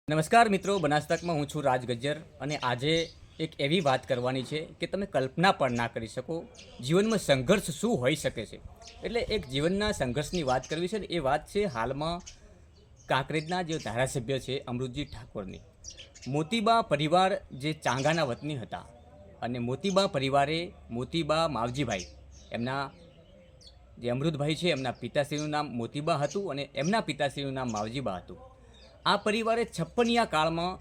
નમસ્કાર મિત્રો, બનાસકાંઠામાં હું છું રાજ ગજ્જર અને આજે એક એવી વાત કરવાની છે કે તમે કલ્પના પણ ના કરી શકો જીવનમાં સંઘર્ષ શું હોઈ શકે છે. એટલે એક જીવનના સંઘર્ષની વાત કરવી છે ને એ વાત છે હાલમાં કાંકરેજના જે ધારાસભ્ય છે અમૃતજી ઠાકોરની. મોતીબા પરિવાર જે ચાંગાના વતની હતા અને મોતીબા પરિવારે મોતીબા માવજીભાઈ એમના જે અમૃતભાઈ છે એમના પિતાશ્રીનું નામ મોતીબા હતું અને એમના પિતાશ્રીનું નામ માવજીબા હતું. આ પરિવારે 56 કાળમાં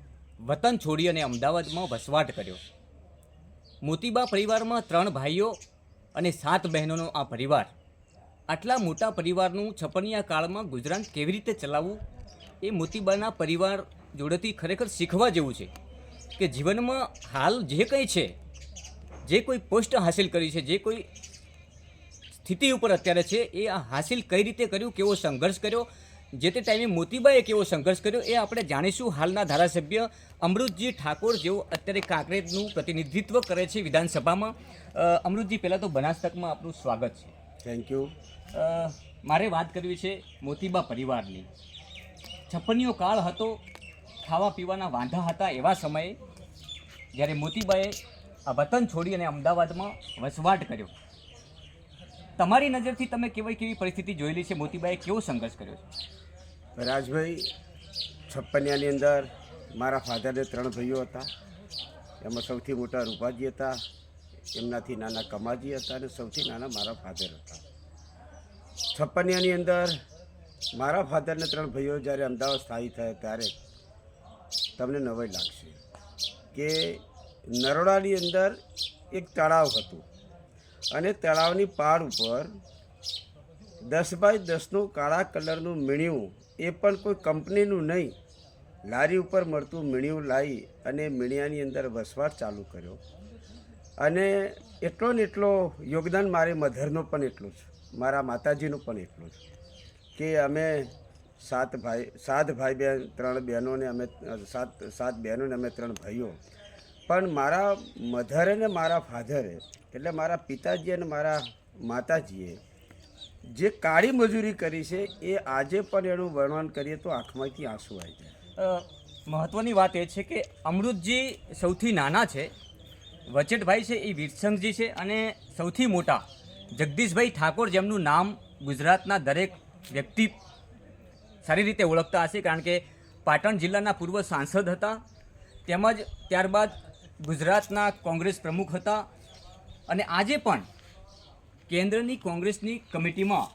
વતન છોડી અને અમદાવાદમાં વસવાટ કર્યો. મોતીબા પરિવારમાં 3 ભાઈઓ અને 7 બહેનોનો આ પરિવાર. આટલા મોટા પરિવારનું 56 કાળમાં ગુજરાન કેવી રીતે ચલાવવું એ મોતીબાના પરિવાર જોડેથી ખરેખર શીખવા જેવું છે કે જીવનમાં હાલ જે કંઈ છે, જે કોઈ પોસ્ટ હાસિલ કરી છે, જે કોઈ સ્થિતિ ઉપર અત્યારે છે, એ આ હાસિલ કઈ રીતે કર્યું, કેવો સંઘર્ષ કર્યો, જે તે ટાઈમે મોતીબાએ કેવો સંઘર્ષ કર્યો એ આપણે જાણીશું. હાલના ધારાસભ્ય અમૃતજી ઠાકોર જેઓ અત્યારે કાંકરેજનું પ્રતિનિધિત્વ કરે છે વિધાનસભામાં. અમૃતજી, પહેલાં તો બનાસકાંઠામાં આપનું સ્વાગત છે. Thank you. મારે વાત કરવી છે મોતીબા પરિવારની. 56 કાળ હતો, ખાવા પીવાના વાંધા હતા એવા સમયે જ્યારે મોતીબાએ આ વતન છોડી અને અમદાવાદમાં વસવાટ કર્યો. તમારી નજરથી તમે કેવી પરિસ્થિતિ જોયેલી છે? મોતીબાએ કેવો સંઘર્ષ કર્યો છે? રાજભાઈ, 56ની અંદર મારા ફાધરને 3 ભાઈઓ હતા. એમાં સૌથી મોટા રૂપાજી હતા, એમનાથી નાના કમાજી હતા અને સૌથી નાના મારા ફાધર હતા. 56ની અંદર મારા ફાધરને 3 ભાઈઓ જ્યારે અમદાવાદ સ્થાયી થયા ત્યારે તમને નવાઈ લાગશે કે નરોડાની અંદર એક તળાવ હતું અને તળાવની પાળ ઉપર 10x10નું કાળા કલરનું મીણિયું, એ પણ કોઈ કંપનીનું નહીં, લારી ઉપર મળતું મીણિયું લાવી અને મીણિયાની અંદર વસવાટ ચાલુ કર્યો. અને એટલો ને એટલો યોગદાન મારી મધરનો પણ એટલું જ, મારા માતાજીનું પણ એટલું જ કે અમે 7 ભાઈ બહેન, 3 બહેનોને અમે 7 બહેનોને અમે 3 ભાઈઓ. પણ મારા મધરે ને મારા ફાધરે એટલે મારા પિતાજી અને મારા માતાજીએ જે કાળી મજૂરી કરી છે એ આજે પણ એનું વર્ણન કરીએ તો આંખમાંથી આંસુ આવી જાય. મહત્ત્વની વાત એ છે કે અમૃતજી સૌથી નાના છે, વચેટભાઈ છે એ વીરસંઘજી છે અને સૌથી મોટા જગદીશભાઈ ઠાકોર, જેમનું નામ ગુજરાતના દરેક વ્યક્તિ સારી રીતે ઓળખતા હશે કારણ કે પાટણ જિલ્લાના પૂર્વ સાંસદ હતા, તેમજ ત્યારબાદ ગુજરાતના કોંગ્રેસ પ્રમુખ હતા અને આજે પણ કેન્દ્રની કોંગ્રેસની કમિટીમાં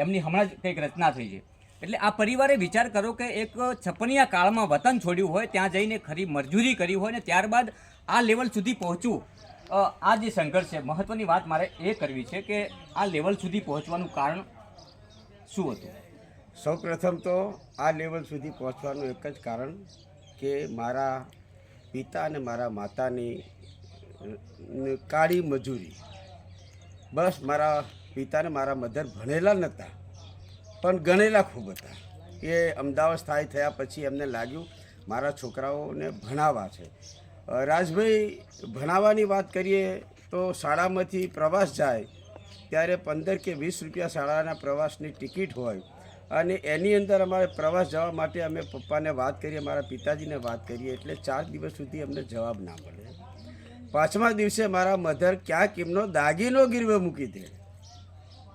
એમની હમણાં જ કંઈક રચના થઈ છે. એટલે આ પરિવારે વિચાર કરો કે એક 56 કાળમાં વતન છોડ્યું હોય, ત્યાં જઈને ખરી મજૂરી કરી હોય ને ત્યારબાદ આ લેવલ સુધી પહોંચવું. આ જે સંઘર્ષ છે, મહત્ત્વની વાત મારે એ કરવી છે કે આ લેવલ સુધી પહોંચવાનું કારણ શું હતું? સૌ પ્રથમ તો આ લેવલ સુધી પહોંચવાનું એક જ કારણ કે મારા પિતા અને મારા માતાની કાળી મજૂરી. બસ મારા પિતાને મારા મધર ભણેલા નહોતા પણ ગણેલા ખૂબ હતા. એ અમદાવાદ સ્થાયી થયા પછી એમને લાગ્યું મારા છોકરાઓને ભણાવવા છે. રાજભાઈ, ભણાવવાની વાત કરીએ તો શાળામાંથી પ્રવાસ જાય ત્યારે 15 કે 20 રૂપિયા શાળાના પ્રવાસની ટિકિટ હોય અને એની અંદર અમારે પ્રવાસ જવા માટે અમે પપ્પાને વાત કરીએ, મારા પિતાજીને વાત કરીએ એટલે 4 દિવસ સુધી અમને જવાબ ના મળે. 5મા દિવસે મારા મધર ક્યાંક એમનો દાગીનો ગીરવે મૂકી દે.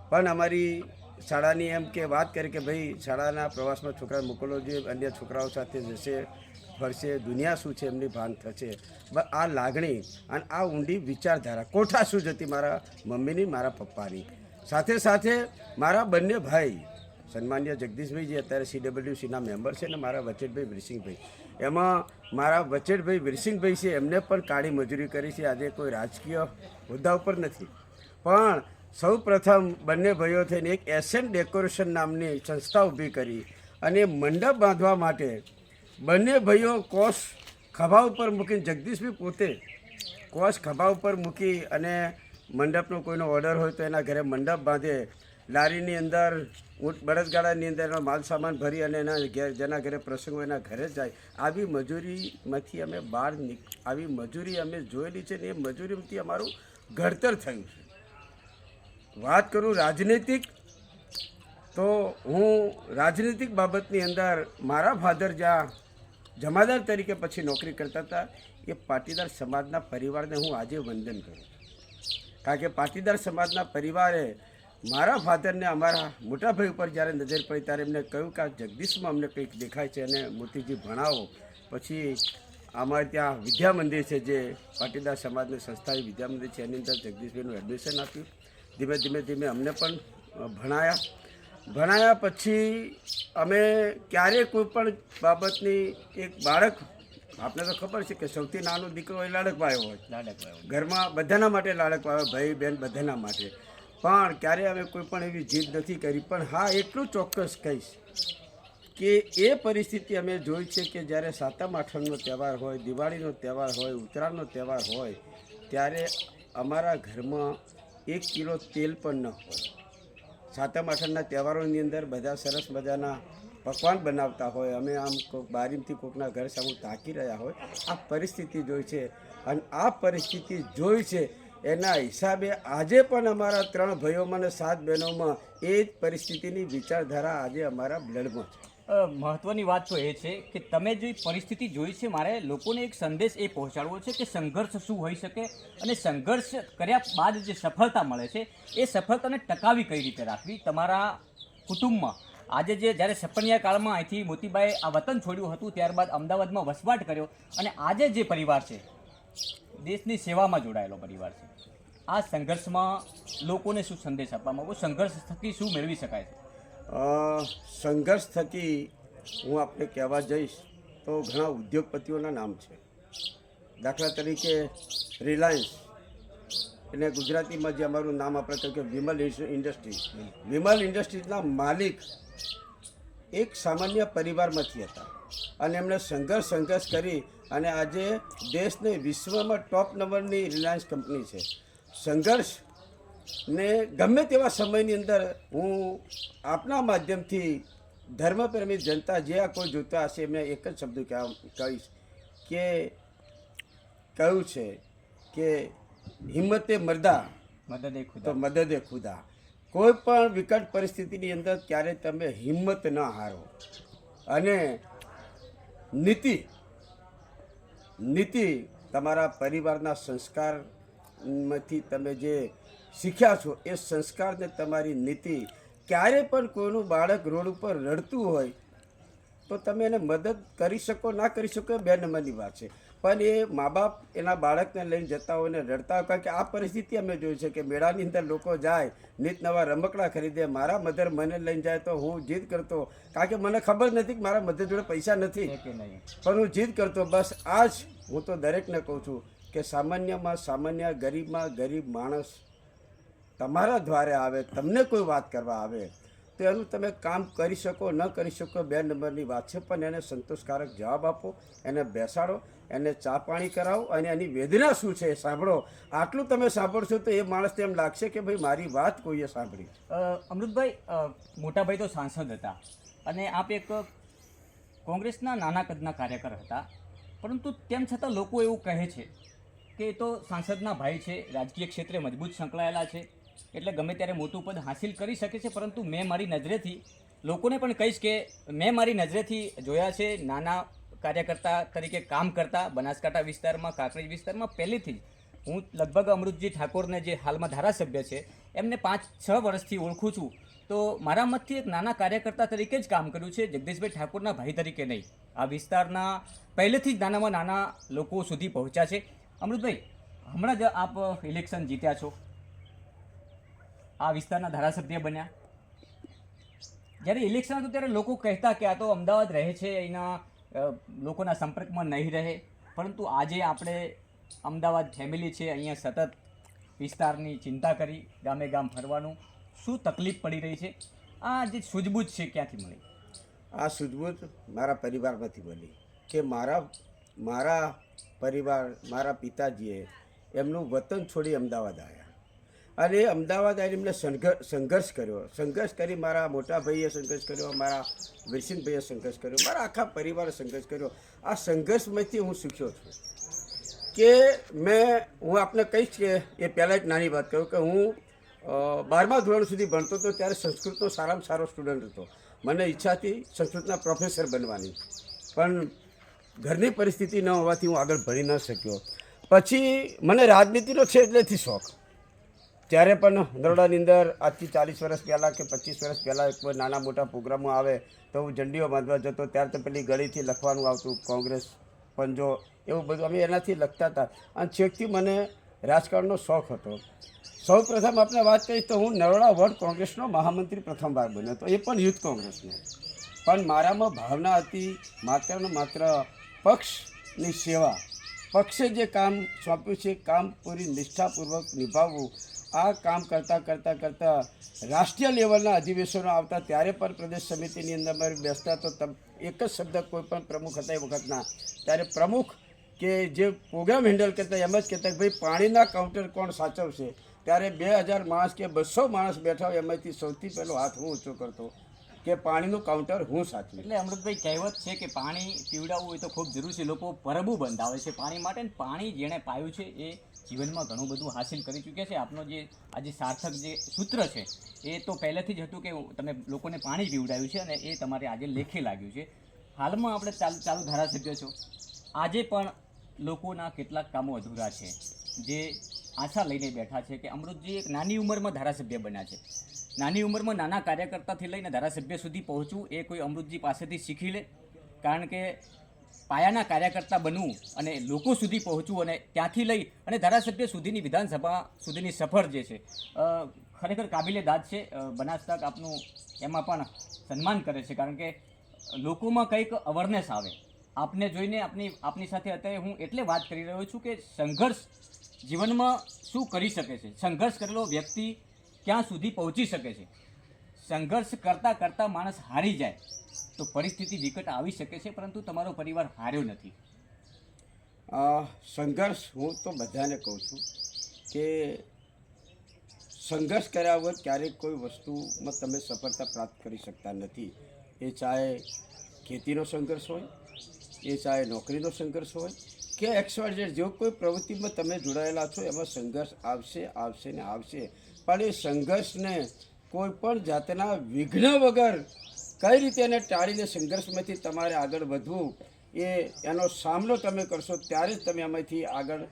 પણ અમારી શાળાની એમ કે વાત કરી કે ભાઈ શાળાના પ્રવાસમાં છોકરા મોકલો, જે અન્ય છોકરાઓ સાથે જશે, ફરશે, દુનિયા શું છે એમની ભાન થશે. બસ આ લાગણી અને આ ઊંડી વિચારધારા કોઠા શું જતી મારા મમ્મીની, મારા પપ્પાની. સાથે સાથે મારા બંને ભાઈ સન્માનીય જગદીશભાઈ જે અત્યારે CWCના મેમ્બર છે, ને મારા વચેટભાઈ વીરસિંહભાઈ, એમાં મારા વચેટભાઈ વીરસિંહભાઈ છે એમને પણ કાળી મજૂરી કરી છે. આજે કોઈ રાજકીય હોદ્દા ઉપર નથી, પણ સૌ પ્રથમ બંને ભાઈઓ થઈને એક એશિયન ડેકોરેશન નામની સંસ્થા ઊભી કરી અને મંડપ બાંધવા માટે બંને ભાઈઓ કોષ ખભા ઉપર મૂકીને, જગદીશભાઈ પોતે કોષ ખભા ઉપર મૂકી અને મંડપનો કોઈનો ઓર્ડર હોય તો એના ઘરે મંડપ બાંધે, લારીની અંદર બળદગાડાની અંદર એનો માલ સામાન ભરી અને એના ઘેર, જેના ઘરે પ્રસંગ હોય એના ઘરે જાય. આવી મજૂરીમાંથી અમે બહાર આવી મજૂરી અમે જોયેલી છે ને એ મજૂરીમાંથી અમારું ઘડતર થયું છે. વાત કરું રાજનૈતિક, તો હું રાજનૈતિક બાબતની અંદર મારા ફાધર જ્યાં જમાદાર તરીકે પછી નોકરી કરતા હતા, એ પાટીદાર સમાજના પરિવારને હું આજે વંદન કરું. કારણ કે પાટીદાર સમાજના પરિવારે મારા ફાધરને અમારા મોટાભાઈ ઉપર જ્યારે નજર પડી ત્યારે એમને કહ્યું કે આ જગદીશમાં અમને કંઈક દેખાય છે અને મોતીજી ભણાવો. પછી અમારે ત્યાં વિદ્યા મંદિર છે, જે પાટીદાર સમાજની સંસ્થા વિદ્યા મંદિર છે, એની અંદર જગદીશભાઈનું એડમિશન આપ્યું. ધીમે ધીમે ધીમે અમને પણ ભણાયા પછી અમે ક્યારેય કોઈ પણ બાબતની એક બાળક, આપને તો ખબર છે કે સૌથી નાનો દીકરો એ લાડકવાયો હોય, ઘરમાં બધાના માટે લાડકવાયો, ભાઈ બહેન બધાના માટે. પણ ક્યારેય અમે કોઈ પણ એવી જીદ નથી કરી. પણ હા, એટલું ચોક્કસ કહીશ કે એ પરિસ્થિતિ અમે જોઈ છે કે જ્યારે સાતમ આઠમનો તહેવાર હોય, દિવાળીનો તહેવાર હોય, ઉત્તરાયણનો તહેવાર હોય, ત્યારે અમારા ઘરમાં 1 કિલો તેલ પણ ન હોય. સાતમ આઠમના તહેવારોની અંદર બધા સરસ મજાના પકવાન બનાવતા હોય, અમે આમ કોઈક બારીમાંથી કોઈકના ઘર સામે તાકી રહ્યા હોય. આ પરિસ્થિતિ જોઈ છે અને આ પરિસ્થિતિ જોઈ છે એના હિસાબે આજે પણ અમારા 3 ભાઈઓમાં અને 7 બહેનોમાં એ જ પરિસ્થિતિની વિચારધારા આજે અમારા બ્લડમાં છે. મહત્વની વાત તો એ છે કે તમે જે પરિસ્થિતિ જોઈ છે, મારે લોકોને એક સંદેશ એ પહોંચાડવો છે કે સંઘર્ષ શું હોઈ શકે અને સંઘર્ષ કર્યા બાદ જે સફળતા મળે છે એ સફળતાને ટકાવી કઈ રીતે રાખવી. તમારા કુટુંબમાં આજે જ્યારે સપનિયા કાળમાં અહીંથી મોતીબાએ આ વતન છોડ્યું હતું, ત્યારબાદ અમદાવાદમાં વસવાટ કર્યો અને આજે જે પરિવાર છે દેશની સેવામાં જોડાયેલો પરિવાર છે, આ સંઘર્ષમાં લોકોને શું સંદેશ આપવા માંગો? સંઘર્ષ થકી શું મેળવી શકાય છે? સંઘર્ષ થકી હું આપને કહેવા જઈશ તો ઘણા ઉદ્યોગપતિઓના નામ છે. દાખલા તરીકે રિલાયન્સ, એને ગુજરાતીમાં જે અમારું નામ આપણે કહ્યું કે વિમલ ઇન્ડસ્ટ્રીઝ. વિમલ ઇન્ડસ્ટ્રીઝના માલિક એક સામાન્ય પરિવારમાંથી હતા અને એમણે સંઘર્ષ કરી અને આજે દેશને વિશ્વમાં ટોપ નંબરની રિલાયન્સ કંપની છે. સંઘર્ષ ને ગમે તેવા સમયની અંદર હું આપના માધ્યમથી ધર્મપ્રેમી જનતા જે આ કોઈ જોતા હશે એમને એક જ શબ્દ કહીશ કે કહ્યું છે કે હિંમતે મર્દા તો મદદે ખુદા. કોઈ પણ વિકટ પરિસ્થિતિની અંદર ક્યારે તમે હિંમત ન હારો અને નીતિ તમારા પરિવારના સંસ્કારમાંથી તમે જે શીખ્યા છો એ સંસ્કારને તમારી નીતિ. ક્યારે પણ કોઈનું બાળક રોડ ઉપર રડતું હોય તો તમે એને મદદ કરી શકો ના કરી શકો એ 2 નંબરની વાત છે, પણ એ મા બાપ એના બાળકને લઈને જતા હોય ને રડતા હોય. કારણ કે આ પરિસ્થિતિ અમે જોઈ છે કે મેળાની અંદર લોકો જાય, નીત નવા રમકડા ખરીદે. મારા મધર મને લઈને જાય તો હું જીદ કરતો, કારણ કે મને ખબર નથી કે મારા મધર જોડે પૈસા નથી, પણ હું જીદ કરતો. બસ આ જ હું તો દરેકને કહું છું કે સામાન્યમાં સામાન્ય, ગરીબમાં ગરીબ માણસ તમારા દ્વારે આવે, તમને કોઈ વાત કરવા આવે તો એનું તમે કામ કરી શકો ન કરી શકો 2 નંબરની વાત છે, પણ એને સંતોષકારક જવાબ આપો, એને બેસાડો, એને ચા પાણી કરાવો અને એની વેદના શું છે એ સાંભળો. આટલું તમે સાંભળશો તો એ માણસને એમ લાગશે કે ભાઈ મારી વાત કોઈએ સાંભળી. અમૃતભાઈ, મોટાભાઈ તો સાંસદ હતા અને આપ એક કોંગ્રેસના નાના કદના કાર્યકર હતા, પરંતુ તેમ છતાં લોકો એવું કહે છે કે એ તો સાંસદના ભાઈ છે, રાજકીય ક્ષેત્રે મજબૂત સંકળાયેલા છે, એટલે ગમે ત્યારે મોટું પદ હાંસિલ કરી શકે છે. પરંતુ મેં મારી નજરેથી લોકોને પણ કહીશ કે મેં મારી નજરેથી જોયા છે, નાના કાર્યકર્તા તરીકે કામ કરતા બનાસકાંઠા વિસ્તારમાં, કાંકરેજ વિસ્તારમાં પહેલેથી જ હું લગભગ અમૃતજી ઠાકોરને જે હાલમાં ધારાસભ્ય છે એમને 5-6 વર્ષથી ઓળખું છું. તો મારા મતથી એક નાના કાર્યકર્તા તરીકે જ કામ કર્યું છે, જગદીશભાઈ ઠાકોરના ભાઈ તરીકે નહીં. આ વિસ્તારના પહેલેથી જ નાનામાં નાના લોકો સુધી પહોંચ્યા છે. અમૃતભાઈ, હમણાં જ આપ ઇલેક્શન જીત્યા છો, આ વિસ્તારના ધારાસભ્ય બન્યા. જ્યારે ઇલેક્શન હતું ત્યારે લોકો કહેતા કે આ તો અમદાવાદ રહે છે, અહીંના લોકોના સંપર્કમાં નહીં રહે, પરંતુ આજે આપણે અમદાવાદ ફેમિલી છે, અહીંયા સતત વિસ્તારની ચિંતા કરી, ગામે ગામ ફરવાનું. શું તકલીફ પડી રહી છે? આ જે સૂઝબૂઝ છે ક્યાંથી મળી? આ સૂઝબૂઝ મારા પરિવારમાંથી મળી કે મારા પરિવાર, મારા પિતાજીએ એમનું વતન છોડી અમદાવાદ આવ્યા અને અમદાવાદ આવીને એમને સંઘર્ષ કરી. મારા મોટા ભાઈએ સંઘર્ષ કર્યો, મારા વિરસિનભાઈએ સંઘર્ષ કર્યો, મારા આખા પરિવારે સંઘર્ષ કર્યો. આ સંઘર્ષમાંથી હું શીખ્યો છું કે હું આપને કહીશ કે એ પહેલાં એક નાની વાત કહું કે હું 12મા ધોરણ સુધી ભણતો હતો ત્યારે સંસ્કૃતનો સારામાં સારો સ્ટુડન્ટ હતો. મને ઈચ્છા હતી સંસ્કૃતના પ્રોફેસર બનવાની, પણ ઘરની પરિસ્થિતિ ન હોવાથી હું આગળ ભણી ન શક્યો. પછી મને રાજનીતિનો છે એટલેથી શોખ. ત્યારે પણ નરોડાની અંદર આજથી 40 વર્ષ પહેલાં કે 25 વર્ષ પહેલાં કોઈ નાના મોટા પ્રોગ્રામો આવે તો હું ઝંડીઓ બાંધવા જતો. ત્યારે તો પેલી ગળીથી લખવાનું આવતું કોંગ્રેસ પંજો, એવું બધું અમે એનાથી લખતા હતા. અને છેકથી મને રાજકારણનો શોખ હતો. સૌ પ્રથમ આપણે વાત કરીશ તો હું નરોડા વોર્ડ કોંગ્રેસનો મહામંત્રી પ્રથમવાર બન્યો હતો, એ પણ યુથ કોંગ્રેસનો. પણ મારામાં ભાવના હતી માત્ર ને માત્ર પક્ષની સેવા. પક્ષે જે કામ સોંપ્યું છે કામ પૂરી નિષ્ઠાપૂર્વક નિભાવવું. આ કામ કરતાં રાષ્ટ્રીય લેવલના અધિવેશનો આવતા ત્યારે પણ પ્રદેશ સમિતિની અંદર અમારે બેસતા તો એક જ શબ્દ કોઈ પણ પ્રમુખ હતા એ વખતના, ત્યારે પ્રમુખ કે જે પ્રોગ્રામ હેન્ડલ કરતા એમ જ કહેતા કે ભાઈ પાણીના કાઉન્ટર કોણ સાચવશે. ત્યારે 2000 માણસ કે 200 માણસ બેઠા હોય એમાંથી સૌથી પહેલો હાથ હું ઊંચો કરતો કે પાણીનું કાઉન્ટર હું સાચવું. એટલે અમૃતભાઈ કહેવત છે કે પાણી પીવડાવવું એ તો ખૂબ જરૂરી છે. લોકો પરબું બંધાવે છે પાણી માટે, અને પાણી જેણે પાયું છે એ જીવનમાં ઘણું બધું હાસિલ કરી ચૂક્યા છે. આપનો જે આજે સાર્થક જે સૂત્ર છે એ તો પહેલેથી જ હતું કે તમે લોકોને પાણી પીવડાવ્યું છે, અને એ તમારે આજે લેખે લાગ્યું છે. હાલમાં આપણે ચાલુ ધારાસભ્ય છો. આજે પણ લોકોના કેટલાક કામો અધૂરા છે, જે આશા લઈને બેઠા છે કે અમૃતજી એક નાની ઉંમરમાં ધારાસભ્ય બન્યા છે. નાની ઉંમરમાં નાના કાર્યકર્તાથી લઈને ધારાસભ્ય સુધી પહોંચવું એ કોઈ અમૃતજી પાસેથી શીખી લે. કારણ કે પાયાના કાર્યકર્તા બનવું અને લોકો સુધી પહોંચવું અને ત્યાંથી લઈ અને ધારાસભ્ય સુધીની વિધાનસભા સુધીની સફર જે છે ખરેખર કાબિલે દાદ છે. બનાસ તક આપનું એમાં પણ સન્માન કરે છે, કારણ કે લોકોમાં કંઈક અવેરનેસ આવે. આપને જોઈને આપની સાથે અત્યારે હું એટલે વાત કરી રહ્યો છું કે સંઘર્ષ જીવનમાં શું કરી શકે છે, સંઘર્ષ કરેલો વ્યક્તિ ક્યાં સુધી પહોંચી શકે છે. સંઘર્ષ કરતાં માણસ હારી જાય તો પરિસ્થિતિ વિકટ આવી શકે છે, પરંતુ તમારો પરિવાર હાર્યો નથી. સંઘર્ષ હું તો બધાને કહું છું કે સંઘર્ષ કર્યા વગર ક્યારેક કોઈ વસ્તુમાં તમે સફળતા પ્રાપ્ત કરી શકતા નથી. એ ચાહે ખેતીનો સંઘર્ષ હોય, એ ચાહે નોકરીનો સંઘર્ષ હોય કે XYZ જો કોઈ પ્રવૃત્તિમાં તમે જોડાયેલા છો એમાં સંઘર્ષ આવશે ને આવશે. પણ એ સંઘર્ષને કોઈ પણ જાતના વિઘ્ન વગર કઈ રીતે એને ટાળીને સંઘર્ષમાંથી તમારે આગળ વધવું એનો સામનો તમે કરશો ત્યારે જ તમે એમાંથી આગળ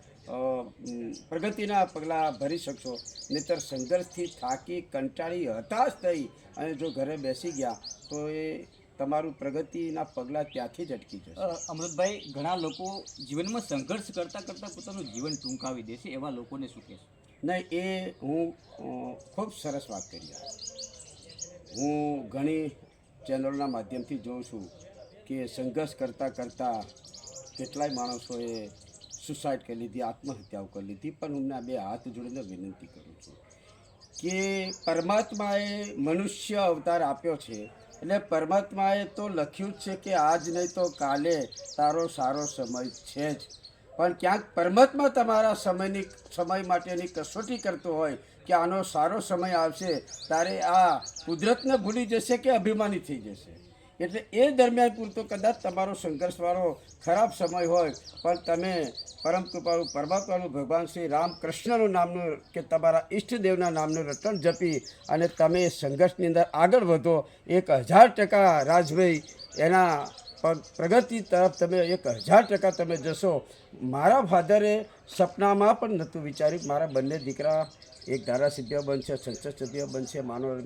પ્રગતિના પગલાં ભરી શકશો. નહીંતર સંઘર્ષથી થાકી કંટાળી હતાશ થઈ અને જો ઘરે બેસી ગયા તો એ તમારું પ્રગતિના પગલાં ત્યાંથી જ અટકી જશે. અમૃતભાઈ, ઘણા લોકો જીવનમાં સંઘર્ષ કરતાં પોતાનું જીવન ટૂંકાવી દે છે, એવા લોકોને શું કહેશો? નહીં, એ હું ખૂબ સરસ વાત કરી. હું ઘણી ચેનલોના માધ્યમથી જોઉં છું કે સંઘર્ષ કરતાં કેટલાય માણસોએ સુસાઇડ કરી લીધી, આત્મહત્યાઓ કરી લીધી. પણ હું બે હાથ જોડીને વિનંતી કરું છું કે પરમાત્માએ મનુષ્ય અવતાર આપ્યો છે, એટલે પરમાત્માએ તો લખ્યું જ છે કે આજ નહીં તો કાલે તારો સારો સમય છે જ. પણ ક્યાંક પરમાત્મા તમારા સમય માટેની કસોટી કરતો હોય કે આનો સારો સમય આવશે ત્યારે આ કુદરતને ભૂલી જશે કે અભિમાની થઈ જશે. એટલે એ દરમિયાન પૂરતો કદાચ તમારો સંઘર્ષવાળો ખરાબ સમય હોય પણ તમે પરમ કૃપાળુ પરમાત્માનું ભગવાન શ્રી રામકૃષ્ણનું નામનું કે તમારા ઈષ્ટદેવના નામનું રટણ જપી અને તમે સંઘર્ષની અંદર આગળ વધો. 1000% રાજભાઈ એના પ્રગતિ તરફ તમે 1000% તમે જશો. મારા ફાધરે સપનામાં પણ નહોતું વિચાર્યું મારા બંને દીકરા એક ધારાસભ્ય બનશે, સંસદ સભ્ય બનશે,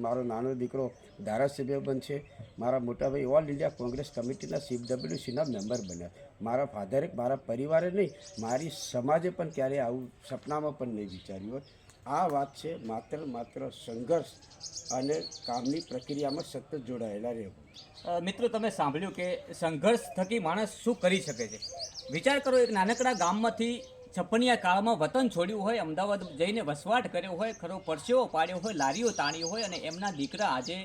મારો નાનો દીકરો ધારાસભ્ય બનશે. મારા મોટાભાઈ ઓલ ઇન્ડિયા કોંગ્રેસ કમિટીના CWCના મેમ્બર બન્યા. મારા ફાધરે, મારા પરિવારે નહીં, મારી સમાજે પણ ક્યારેય આવું સપનામાં પણ નહીં વિચાર્યું હોય. આ વાત છે માત્ર સંઘર્ષ અને કામની પ્રક્રિયામાં સતત જોડાયેલા રહેવું. મિત્રો, તમે સાંભળ્યું કે સંઘર્ષ થકી માણસ શું કરી શકે છે. વિચાર કરો, એક નાનકડા ગામમાંથી 56 કાળમાં વતન છોડ્યું હોય, અમદાવાદ જઈને વસવાટ કર્યો હોય, ખરો પરસેવો પાડ્યો હોય, લારીઓ તાણી હોય અને એમના દીકરા આજે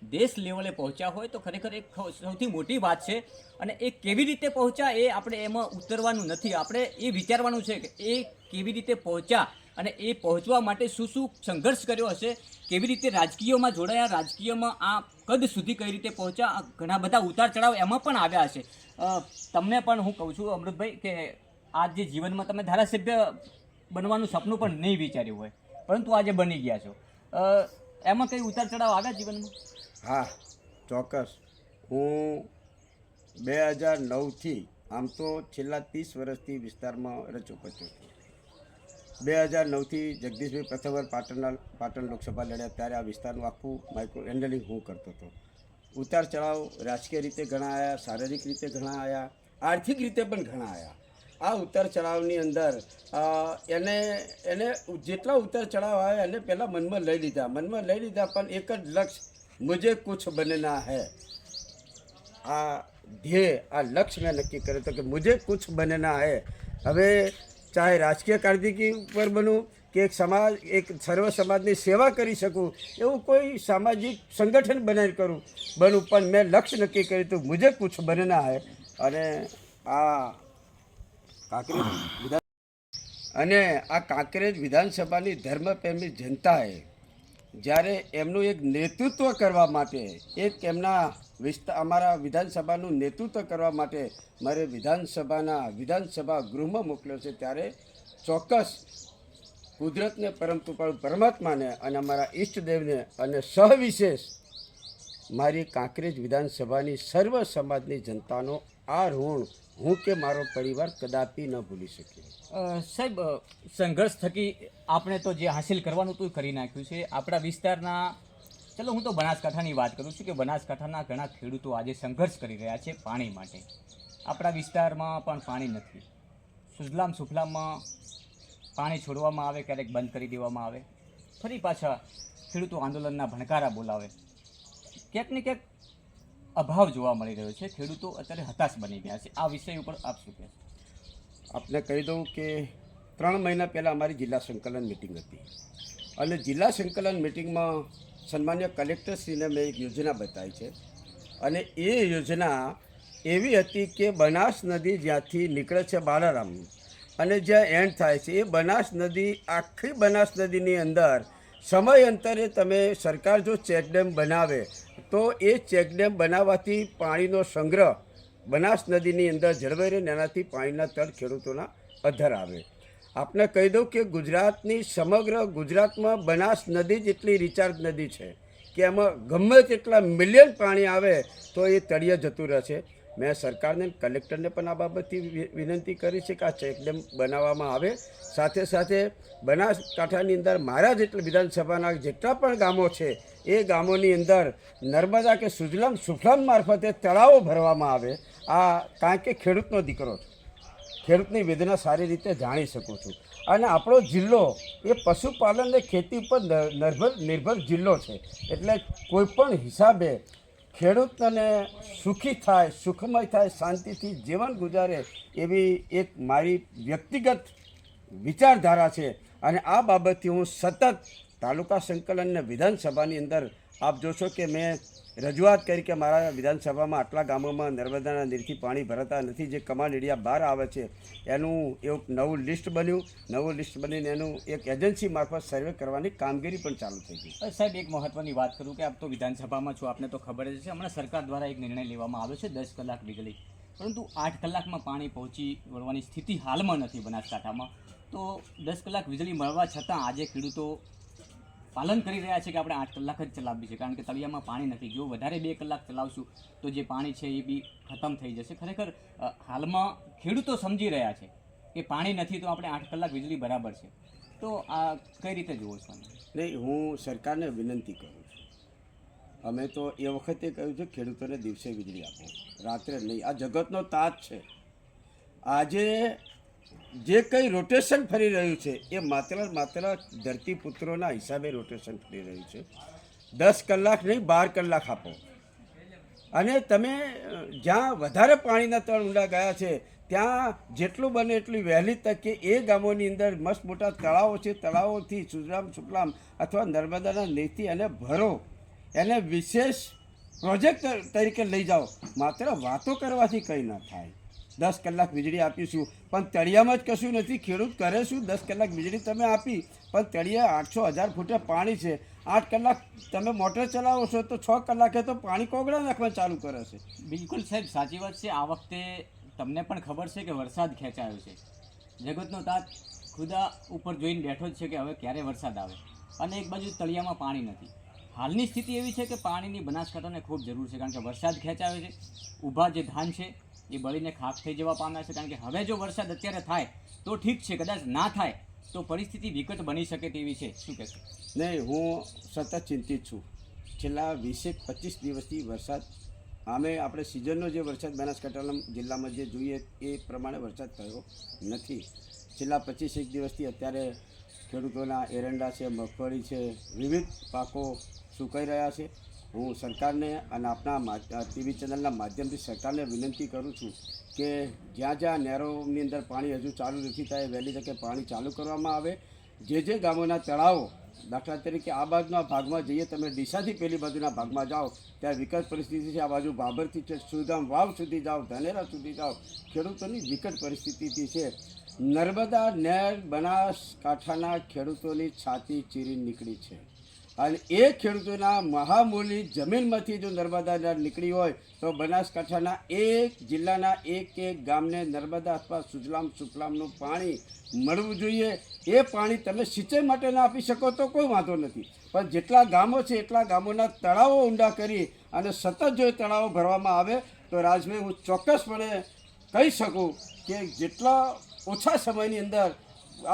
દેશ લેવલે પહોંચ્યા હોય તો ખરેખર એક સૌથી મોટી વાત છે. અને એ કેવી રીતે પહોંચ્યા એ આપણે એમાં ઉતરવાનું નથી, આપણે એ વિચારવાનું છે કે એ કેવી રીતે પહોંચ્યા અને એ પહોંચવા માટે શું સંઘર્ષ કર્યો હશે, કેવી રીતે રાજકીયમાં જોડાયા, રાજકીયમાં આ કદ સુધી કઈ રીતે પહોંચ્યા. ઘણા બધા ઉતાર ચઢાવ એમાં પણ આવ્યા હશે. તમને પણ હું કહું છું અમૃતભાઈ કે આજ જે જીવનમાં તમે ધારાસભ્ય બનવાનું સપનું પણ નહીં વિચાર્યું હોય પરંતુ આજે બની ગયા છો, એમાં કંઈ ઉતાર ચઢાવ આવ્યા જીવનમાં? હા, ચોક્કસ. હું 2009થી આમ તો છેલ્લા 30 વર્ષથી વિસ્તારમાં રચોપચો છું. 2009થી જગદીશભાઈ પ્રથમ વાર પાટણ લોકસભા લડ્યા ત્યારે આ વિસ્તારનું આખું માઇક્રો હેન્ડલિંગ હું કરતો હતો. ઉતાર ચઢાવ રાજકીય રીતે ઘણા આવ્યા, શારીરિક રીતે ઘણા આવ્યા, આર્થિક રીતે પણ ઘણા આવ્યા. આ ઉતાર ચઢાવની અંદર એને જેટલા ઉતાર ચઢાવ આવ્યા એને પહેલાં મનમાં લઈ લીધા પણ એક જ લક્ષ્ય, મુझे कुछ बनना है. આ ધ્યેય, આ લક્ષ્ય મેં નક્કી કર્યો હતો કે મુझे कुछ बनना है. હવે ચાહે રાજકીય કાર્યકર્તા ઉપર બનું કે એક સર્વ સમાજની સેવા કરી શકું એવું કોઈ સામાજિક સંગઠન બનાવી બનું પણ મેં લક્ષ્ય નક્કી કર્યું હતું મુझे कुछ बनना है. અને આ કાંકરેજ વિધાનસભાની ધર્મપ્રેમી જનતાએ જ્યારે એમનું એક નેતૃત્વ કરવા માટે અમારા વિધાનસભાનું નેતૃત્વ કરવા માટે મારે વિધાનસભા ગૃહમાં મોકલ્યો છે, ત્યારે ચોક્કસ કુદરતને પરમાત્માને અને અમારા ઈષ્ટદેવને અને સહવિશેષ મારી કાંકરેજ વિધાનસભાની સર્વ સમાજની જનતાનો આ ઋણ હું કે મારો પરિવાર કદાપી ન ભૂલી શકીએ. સાહેબ, સંઘર્ષ થકી આપણે તો જે હાસિલ કરવાનું હતું એ કરી નાખ્યું છે. આપણા વિસ્તારના, ચલો હું તો બનાસકાંઠાની વાત કરું છું કે બનાસકાંઠાના ઘણા ખેડૂતો આજે સંઘર્ષ કરી રહ્યા છે પાણી માટે. આપણા વિસ્તારમાં પણ પાણી નથી. સુજલામ સુફલામમાં પાણી છોડવામાં આવે, ક્યારેક બંધ કરી દેવામાં આવે, ફરી પાછા ખેડૂતો આંદોલનના ભણકારા બોલાવે. ક્યાંક ને ક્યાંક અભાવ જોવા મળી રહ્યો છે. ખેડૂતો અત્યારે હતાશ બની ગયા છે. આ વિષય ઉપર આપ શું કહેશો? આપને કહી દઉં કે 3 મહિના પહેલાં અમારી જિલ્લા સંકલન મિટિંગ હતી અને જિલ્લા સંકલન મિટિંગમાં સન્માન્ય કલેક્ટરશ્રીને મેં એક યોજના બતાવી છે અને એ યોજના એવી હતી કે બનાસ નદી જ્યાંથી નીકળે છે બાલારામ અને જ્યાં એન્ડ થાય છે એ બનાસ નદી, આખી બનાસ નદીની અંદર સમયાંતરે તમે સરકાર જો ચેકડેમ બનાવે તો એ ચેકડેમ બનાવવાથી પાણીનો સંગ્રહ બનાસ નદીની અંદર જળવાઈ રહે, એનાથી પાણીના તળ ખેડૂતોના અધર આવે. આપને કહી દઉં કે સમગ્ર ગુજરાતમાં બનાસ નદી જેટલી રિચાર્જ નદી છે કે એમાં ગમે તેટલા મિલિયન પાણી આવે તો એ તળિયે જતું રહે છે. મેં સરકારને, કલેક્ટરને પણ આ બાબતથી વિનંતી કરી છે કે આ ચેકડેમ બનાવવામાં આવે. સાથે સાથે બનાસકાંઠાની અંદર મારા જેટલા વિધાનસભાના જેટલા પણ ગામો છે એ ગામોની અંદર નર્મદા કે સુજલામ સુફલામ મારફતે તળાવો ભરવામાં આવે. કારણ કે ખેડૂતનો દીકરો છું, ખેડૂતની વેદના સારી રીતે જાણી શકું છું અને આપણો જિલ્લો એ પશુપાલન અને ખેતી ઉપર નિર્ભર જિલ્લો છે. એટલે કોઈપણ હિસાબે ખેડૂતને સુખી થાય, સુખમય થાય, શાંતિથી જીવન ગુજારે એવી એક મારી વ્યક્તિગત વિચારધારા છે અને આ બાબતથી હું સતત તાલુકા સંકલન અને વિધાનસભાની અંદર આપ જોશો કે મેં રજૂઆત કરી કે મારા વિધાનસભામાં આટલા ગામોમાં નર્મદાના નીરથી પાણી ભરાતા નથી. જે કમાન્ડ એરિયા બહાર આવે છે એનું એક નવું લિસ્ટ બનીને એનું એક એજન્સી મારફત સર્વે કરવાની કામગીરી પણ ચાલુ થઈ ગઈ. સાહેબ, એક મહત્વની વાત કરું કે આપ તો વિધાનસભામાં છો, આપને તો ખબર જ છે. હમણાં સરકાર દ્વારા એક નિર્ણય લેવામાં આવ્યો છે 10 કલાક વીજળી, પરંતુ 8 કલાકમાં પાણી પહોંચી વળવાની સ્થિતિ હાલમાં નથી બનાસકાંઠામાં. તો 10 કલાક વીજળી મળવા છતાં આજે ખેડૂતો પાલન કરી રહ્યા છે કે આપણે 8 કલાક જ ચલાવવી છે, કારણ કે તળિયામાં પાણી નથી. જો વધારે 2 કલાક ચલાવશું તો જે પાણી છે એ બી ખતમ થઈ જશે. ખરેખર હાલમાં ખેડૂતો સમજી રહ્યા છે કે પાણી નથી તો આપણે 8 કલાક વીજળી બરાબર છે. તો આ કઈ રીતે જુઓ છો? નહીં, હું સરકારને વિનંતી કરું છું. અમે તો એ વખતે કહ્યું છે ખેડૂતોને દિવસે વીજળી આપો, રાત્રે નહીં. આ જગતનો તાજ છે. આજે જે કંઈ રોટેશન ફરી રહ્યું છે એ માત્ર ધરતીપુત્રોના હિસાબે રોટેશન ફરી રહ્યું છે. 10 કલાક નહીં, 12 કલાક આપો. અને તમે જ્યાં વધારે પાણીના તળ ઊંડા ગયા છે ત્યાં જેટલું બને એટલી વહેલી તકે એ ગામોની અંદર મસ્ત મોટા તળાવો છે, તળાવોથી સુજલામ સુફલામ અથવા નર્મદાના નીરથી એને ભરો, એને વિશેષ પ્રોજેક્ટ તરીકે લઈ જાઓ. માત્ર વાતો કરવાથી કંઈ ન થાય. 10 કલાક વીજળી આપીશું પણ તળિયામાં જ કશું નથી. ખેડૂત કરે શું? 10 કલાક વીજળી તમે આપી પણ તળિયે 800-1000 ફૂટે પાણી છે. 8 કલાક તમે મોટર ચલાવો છો તો 6 કલાકે તો પાણી કોગળા નાખવા ચાલુ કરે છે. બિલકુલ સાહેબ, સાચી વાત છે. આ વખતે તમને પણ ખબર છે કે વરસાદ ખેંચાયો છે. જગતનો તાત ખુદા ઉપર જોઈને બેઠો જ છે કે હવે ક્યારે વરસાદ આવે, અને એક બાજુ તળિયામાં પાણી નથી. હાલની સ્થિતિ એવી છે કે પાણીની બનાસકાંઠાને ખૂબ જરૂર છે, કારણ કે વરસાદ ખેંચાયો છે. ઊભા જે ધાન છે એ બળીને ખાક થઈ જવા પામ્યા છે. કારણ કે હવે જો વરસાદ અત્યારે થાય તો ઠીક છે, કદાચ ના થાય તો પરિસ્થિતિ વિકટ બની શકે તેવી છે. શું કહેશો? નહીં, હું સતત ચિંતિત છું. છેલ્લા 20-25 દિવસથી વરસાદ આપણે સિઝનનો જે વરસાદ બનાસકાંઠા જિલ્લામાં જે જોઈએ એ પ્રમાણે વરસાદ થયો નથી. છેલ્લા 25 દિવસથી અત્યારે ખેડૂતોના એરંડા છે, મગફળી છે, વિવિધ પાકો સુકાઈ રહ્યા છે. હું સરકારને અને આપણા ટીવી ચેનલના માધ્યમથી સરકારને વિનંતી કરું છું કે જ્યાં જ્યાં નહેરોની અંદર પાણી હજુ ચાલુ નથી થાય વહેલી તકે પાણી ચાલુ કરવામાં આવે. જે ગામોના તળાવો, દાખલા તરીકે આ બાજુના ભાગમાં જઈએ, તમે ડીસાથી પેલી બાજુના ભાગમાં જાઓ ત્યાં વિકટ પરિસ્થિતિ છે. આ બાજુ બાબરથી સુદામ વાવ સુધી જાઓ, ધાનેરા સુધી જાઓ, ખેડૂતોની વિકટ પરિસ્થિતિ છે. નર્મદા નહેર બનાસકાંઠાના ખેડૂતોની છાતી ચીરી નીકળી છે અને એ ખેડૂતોના મહામૂલી જમીનમાંથી જો નર્મદા નહેર નીકળી હોય તો બનાસકાંઠાના એક જિલ્લાના એક ગામને નર્મદા અથવા સુજલામ સુફલામનું પાણી મળવું જોઈએ. એ પાણી તમે સિંચાઈ માટે ના આપી શકો તો કોઈ વાંધો નથી, પણ જેટલા ગામો છે એટલા ગામોના તળાવો ઊંડા કરી અને સતત જો એ તળાવો ભરવામાં આવે તો રાજભાઈ હું ચોક્કસપણે કહી શકું કે જેટલા ઓછા સમયની અંદર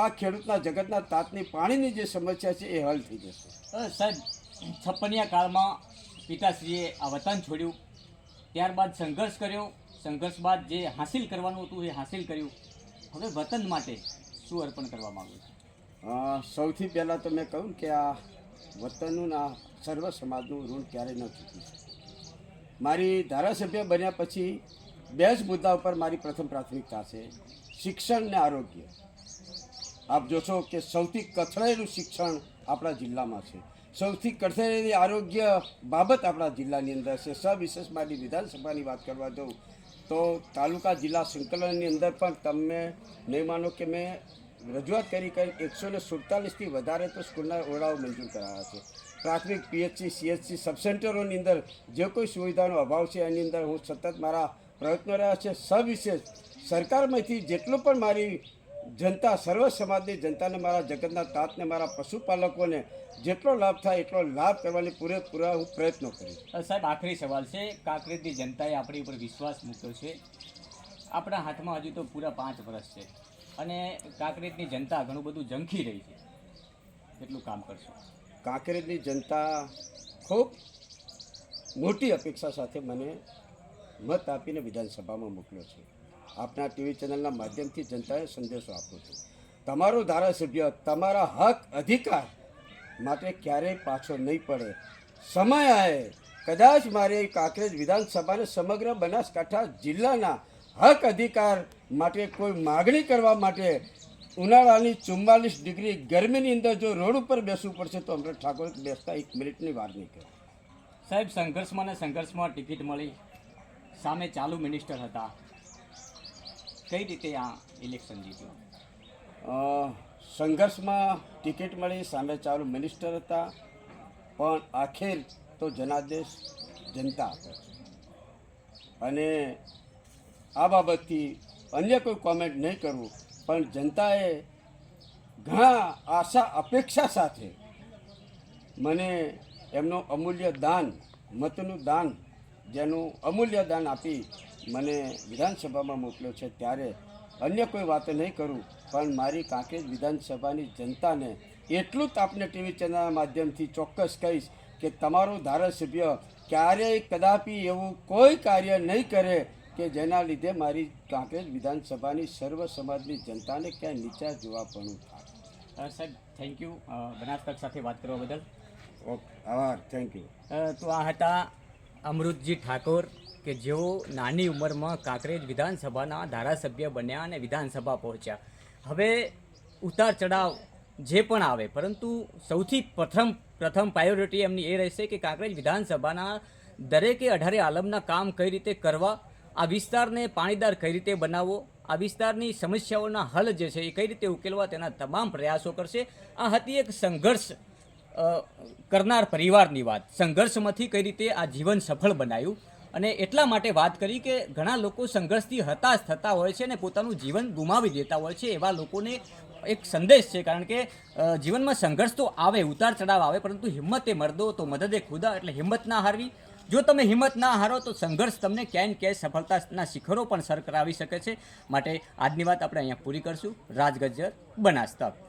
આ ખેડૂતના જગતના તાતની પાણીની જે સમસ્યા છે એ હલ થઈ જશે. સાહેબ, 56 કાળમાં પિતાશ્રીએ આ વતન છોડ્યું, ત્યારબાદ સંઘર્ષ કર્યો, સંઘર્ષ બાદ જે હાસિલ કરવાનું હતું એ હાસિલ કર્યું. હવે વતન માટે શું અર્પણ કરવા માગું છું? સૌથી પહેલાં તો મેં કહ્યું કે આ વતનનું આ સર્વ સમાજનું ઋણ ક્યારેય ન ચૂકવું. મારી ધારાસભ્ય બન્યા પછી 2 જ મુદ્દા ઉપર મારી પ્રથમ પ્રાથમિકતા છે: શિક્ષણ ને આરોગ્ય. આપ જોશો કે સૌથી કથળેલું શિક્ષણ આપણા જિલ્લામાં છે, સૌથી કથળેલી આરોગ્ય બાબત આપણા જિલ્લાની અંદર છે. સવિશેષ મારી વિધાનસભાની વાત કરવા જાઉં તો તાલુકા જિલ્લા સંકલનની અંદર પણ તમે નહીં માનો કે મેં રજૂઆત કરી 147થી વધારે તો સ્કૂલના ઓરડાઓ મંજૂર કરાયા છે. પ્રાથમિક પીએચસી, સીએચસી, સબસેન્ટરોની અંદર જે કોઈ સુવિધાનો અભાવ છે એની અંદર હું સતત મારા પ્રયત્નો રહ્યા છે. સવિશેષ સરકારમાંથી જેટલું પણ મારી જનતા, સર્વ સમાજની જનતાને, મારા જગતના તાતને, મારા પશુપાલકોને જેટલો લાભ થાય એટલો લાભ કરવાની પૂરેપૂરા હું પ્રયત્નો કરીશ. સાહેબ, આખરી સવાલ છે. કાંકરેજની જનતાએ આપણી ઉપર વિશ્વાસ મૂક્યો છે. આપણા હાથમાં હજુ તો પૂરા 5 વર્ષ છે અને કાંકરેજની જનતા ઘણું બધું ઝંખી રહી છે. કેટલું કામ કરશો? કાંકરેજની જનતા ખૂબ મોટી અપેક્ષા સાથે મને મત આપીને વિધાનસભામાં મોકલ્યો છે. આપના ટીવી ચેનલના માધ્યમથી જનતાએ સંદેશો આપું છું: તમારો ધારાસભ્ય તમારા હક અધિકાર માટે ક્યારેય પાછો નહીં પડે. સમય આવે કદાચ મારે કાંકરેજ વિધાનસભાને સમગ્ર બનાસકાંઠા જિલ્લાના હક અધિકાર માટે કોઈ માગણી કરવા માટે ઉનાળાની 44 ડિગ્રી ગરમીની અંદર જો રોડ ઉપર બેસવું પડશે તો અમરેશ ઠાકોર બેસતા 1 મિનિટની વાર નહીં કરે. સાહેબ, સંઘર્ષમાં ને સંઘર્ષમાં ટિકિટ મળી, સામે ચાલુ મિનિસ્ટર હતા, કઈ રીતે આ ઇલેક્શન જીત્યું? સંઘર્ષમાં ટિકિટ મળી, સામે ચાલુ મિનિસ્ટર હતા, પણ આખેર તો જનાદેશ જનતા આપે છે અને આ બાબતથી અન્ય કોઈ કોમેન્ટ નહીં કરવું. પણ જનતાએ ઘણા આશા અપેક્ષા સાથે મને એમનું અમૂલ્ય દાન, મતનું દાન, જેનું અમૂલ્ય દાન આપી મને વિધાનસભામાં મોકલ્યો છે. ત્યારે અન્ય કોઈ વાત નહીં કરું, પણ મારી કાંકરેજ વિધાનસભાની જનતાને એટલું જ આપને ટીવી ચેનલના માધ્યમથી ચોક્કસ કહીશ કે તમારો ધારાસભ્ય ક્યારેય કદાપી એવું કોઈ કાર્ય નહીં કરે કે જેના લીધે મારી કાંકરેજ વિધાનસભાની સર્વ સમાજની જનતાને ક્યાંય નીચા જોવા પણ થાય. સાહેબ, થેન્ક યુ બનાસકાંઠા સાથે વાત કરવા બદલ. ઓકે, આભાર, થેન્ક યુ. તો આ હતા અમૃતજી ઠાકોર કે જેઓ નાની ઉંમરમાં કાંકરેજ વિધાનસભાના ધારાસભ્ય બન્યા અને વિધાનસભા પહોંચ્યા. હવે ઉતાર ચઢાવ જે પણ આવે, પરંતુ સૌથી પ્રથમ પ્રાયોરિટી એમની એ રહેશે કે કાંકરેજ વિધાનસભાના દરેકે 18 આલમના કામ કઈ રીતે કરવા, આ વિસ્તારને પાણીદાર કઈ રીતે બનાવવો, આ વિસ્તારની સમસ્યાઓના હલ જે છે એ કઈ રીતે ઉકેલવા, તેના તમામ પ્રયાસો કરશે. આ હતી એક સંઘર્ષ કરનાર પરિવારની વાત. સંઘર્ષમાંથી કઈ રીતે આ જીવન સફળ બનાવ્યું અને એટલા માટે વાત કરી કે ઘણા લોકો સંઘર્ષથી હતાશ થતા હોય છે અને પોતાનું જીવન ગુમાવી દેતા હોય છે. એવા લોકોને એક સંદેશ છે, કારણ કે જીવનમાં સંઘર્ષ તો આવે, ઉતાર ચઢાવ આવે, પરંતુ હિંમતે મર્દો તો મદદે ખુદા, એટલે હિંમત ના હારવી જો તમે હિંમત ના હારો તો સંઘર્ષ તમને ક્યાંય ને ક્યાંય સફળતાના શિખરો પણ સર કરાવી શકે છે. માટે આજની વાત આપણે અહીંયા પૂરી કરશું. રાજ ગજ્જર, બનાસ તક.